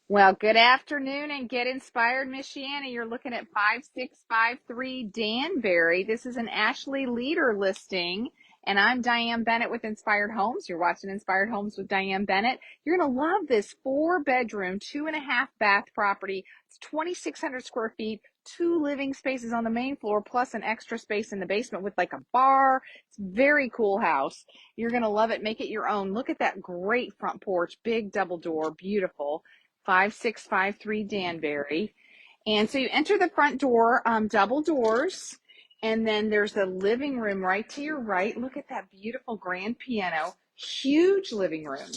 Well, good afternoon and get inspired, Michiana. You're looking at 5653 Danbury. This is an Ashley Leader listing, and I'm Diane Bennett with Inspired Homes. You're watching Inspired Homes with Diane Bennett. You're going to love this 4-bedroom, 2.5-bath property. It's 2,600 square feet, 2 living spaces on the main floor, plus an extra space in the basement with like a bar. It's a very cool house. You're going to love it. Make it your own. Look at that great front porch, big double door, beautiful. 5653 Danbury. And so you enter the front door, double doors, and then there's the living room right to your right. Look at that beautiful grand piano. Huge living room.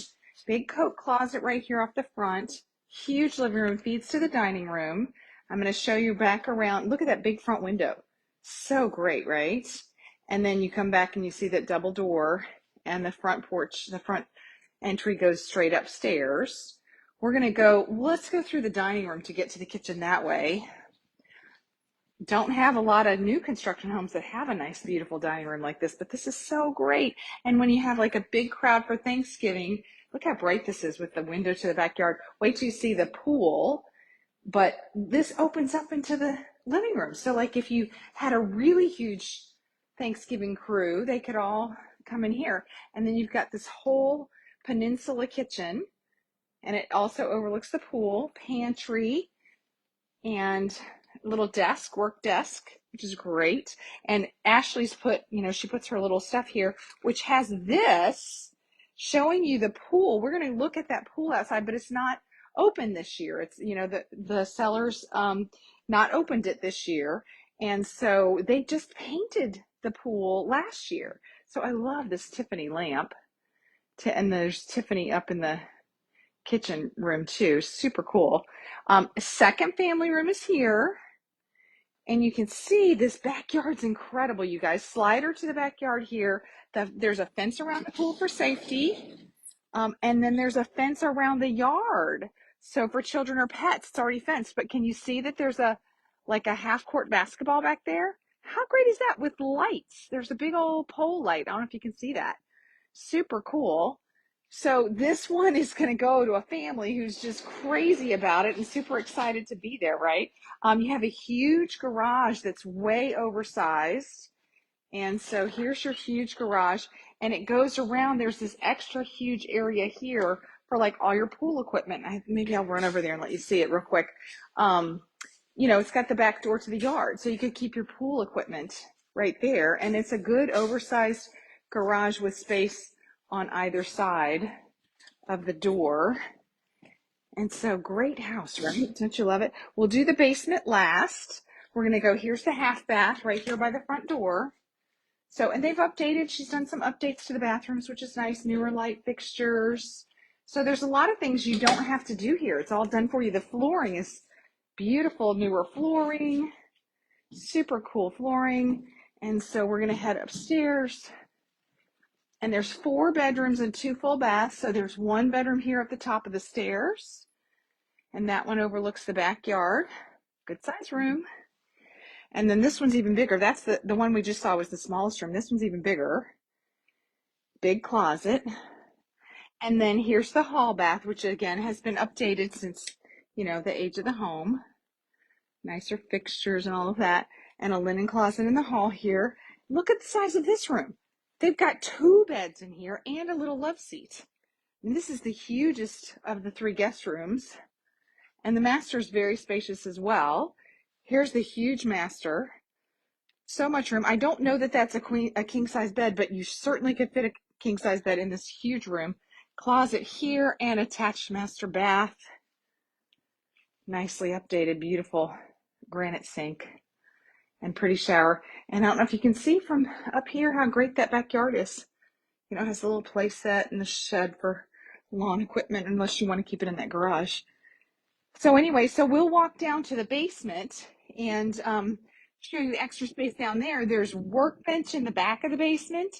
Big coat closet right here off the front. Huge living room, feeds to the dining room. I'm going to show you back around. Look at that big front window. So great, right? And then you come back and you see that double door and the front porch, the front entry goes straight upstairs. Let's go through the dining room to get to the kitchen that way. Don't have a lot of new construction homes that have a nice, beautiful dining room like this, but this is so great. And when you have like a big crowd for Thanksgiving, look how bright this is with the window to the backyard. Wait till you see the pool, but this opens up into the living room. So like if you had a really huge Thanksgiving crew, they could all come in here. And then you've got this whole peninsula kitchen. And it also overlooks the pool, pantry, and little desk, work desk, which is great. And Ashley's she puts her little stuff here, which has this showing you the pool. We're going to look at that pool outside, but it's not open this year. It's, the sellers not opened it this year. And so they just painted the pool last year. So I love this Tiffany lamp. And there's Tiffany up in the kitchen room too. Super cool. Second family room is here. And you can see this backyard's incredible, you guys. Slider to the backyard here. There's a fence around the pool for safety. And then there's a fence around the yard. So for children or pets, it's already fenced. But can you see that there's a half-court basketball back there? How great is that with lights? There's a big old pole light. I don't know if you can see that. Super cool. So this one is going to go to a family who's just crazy about it and super excited to be there, right? You have a huge garage that's way oversized. And so here's your huge garage, and it goes around. There's this extra huge area here for like all your pool equipment. Maybe I'll run over there and let you see it real quick. It's got the back door to the yard, so you could keep your pool equipment right there. And it's a good oversized garage with space on either side of the door. And so great house, right? Don't you love it? We'll do the basement last. We're going to go, here's the half bath right here by the front door. So, and they've updated, she's done some updates to the bathrooms, which is nice, newer light fixtures. So there's a lot of things you don't have to do here. It's all done for you. The flooring is beautiful, newer flooring, super cool flooring. And so we're going to head upstairs. And there's 4 bedrooms and 2 full baths. So there's 1 bedroom here at the top of the stairs. And that one overlooks the backyard. Good size room. And then this one's even bigger. That's the one we just saw was the smallest room. This one's even bigger. Big closet. And then here's the hall bath, which again has been updated since, the age of the home. Nicer fixtures and all of that. And a linen closet in the hall here. Look at the size of this room. They've got 2 beds in here and a little love seat. And this is the hugest of the 3 guest rooms. And the master is very spacious as well. Here's the huge master. So much room. I don't know that that's a king size bed, but you certainly could fit a king size bed in this huge room. Closet here and attached master bath. Nicely updated, beautiful granite sink and pretty shower. And I don't know if you can see from up here how great that backyard is. It has a little play set and a shed for lawn equipment, unless you want to keep it in that garage. So anyway, we'll walk down to the basement and show you the extra space down there. There's workbench in the back of the basement,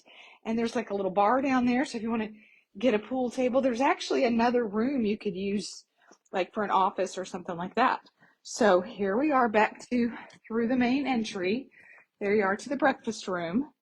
and there's like a little bar down there. So if you want to get a pool table, there's actually another room you could use like for an office or something like that. So here we are back through the main entry. There you are to the breakfast room.